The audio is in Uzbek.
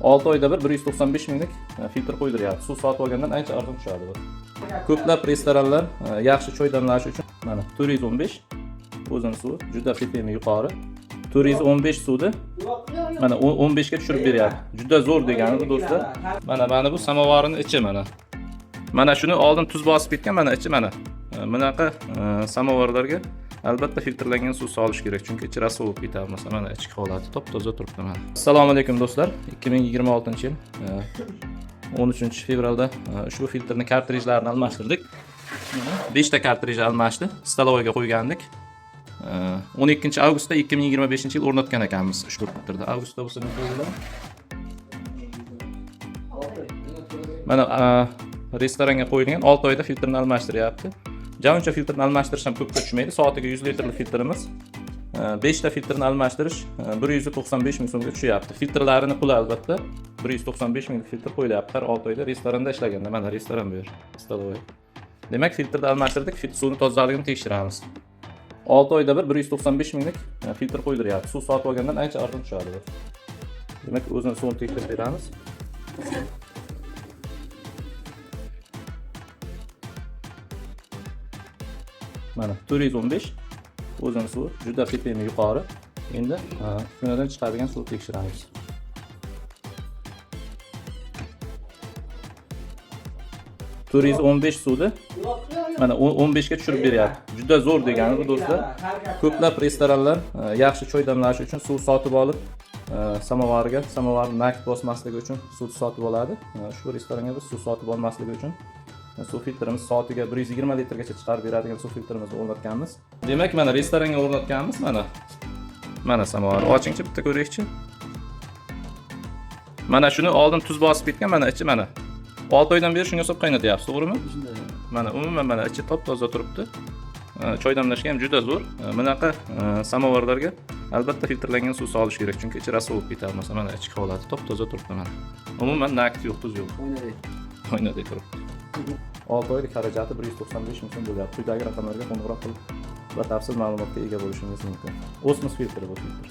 6 oyda bir 195 minglik filtr qo'ydiryapti. Suv sotib olgandan ancha arzon tushadi bu. Ko'plab restoranlar yaxshi choy damlash uchun mana 415 o'zini suvi juda ppmi yuqori. 415 suvni mana 15 ga tushirib beryapti. Juda zo'r degani bu do'stlar. Mana bu samovarning ichi mana. Mana shuni oldin tuz bosib ketgan, mana ichi mana. Bunaqa samovarlarga albatta filtrlangan suv solish kerak, chunki ichi raso bo'lib ketadi. Masalan, mana ichki holati top-toza turibdi mana. Assalomu alaykum do'stlar. 2026-yil 13 fevralda ushbu filtrni kartrijlarini almashtirdik. 5 ta kartrij almashdi, stalovaga qo'ygandik. 12 avgustda 2025-yil o'rnatgan ekanmiz ushbu filtrni. Avgustda bo'lsa qo'yiladi. Mana restoranga qo'yilgan 6 oyda filtrni almashtiryapti. Javoncha filtrni almashtirish ham ko'pga tushmaydi. Soatiga 100 litrli filtrimiz. 5 ta filtrni almashtirish 195 ming so'mga tushyapti. Filtrlarini puli albatta 195 ming filtr qo'yilyapti har 6 oyda restoranda ishlaganda. Mana restoran bu yer, stalovoy. Demak, filtrni almashtirdik, suvni tozaligini tekshiramiz. 6 oyda bir 195 minglik filtr qo'ydiryapti. Suv sotib olgandan ancha arzon tushadi bu. Demak, o'zini suvini tekshirib beramiz. Mana 415 o'zini suvi juda ppmi yuqori. Endi kunadan chiqadigan suvni tekshiramiz. suvni mana 15 ga tushirib beryapti. Juda zo'r degani bu do'stlar. Ko'plab restoranlar yaxshi choy damlash uchun suv sotib olib, samovarni naqd bosmasligi uchun suv sotib oladi. Shu restoranga biz suv sotib olmasligi uchun suv filtrimiz soatiga 120 litrgacha chiqarib beradigan suv filtrimizni o'rnatganmiz. Demak, mana restoranga o'rnatganmiz, mana samovar. Ochingchi bitta ko'raylikchi. Mana shuni oldin tuz bosib ketgan, mana ichi mana. 6 oydan beri shunga hisob qaynatyapsiz, to'g'rimi? Mana umuman mana ichi top-toza turibdi. Choy damlashga ham juda zo'r. Bunaqa samovarlarga albatta filtrlangan suv solish kerak, chunki ichi raso bo'lib ketadi. Masalan, mana ichki holati top-toza turibdi mana. Umuman naqd yo'q, tuz yo'q. O'ynadek turibdi. 6 oylik xarajati 195 ming so'm bo'lyapti. Quyidagi raqamlarga qo'ng'iroq qilib batafsil ma'lumotga ega bo'lishingiz mumkin. Osmos filtri bu filtr.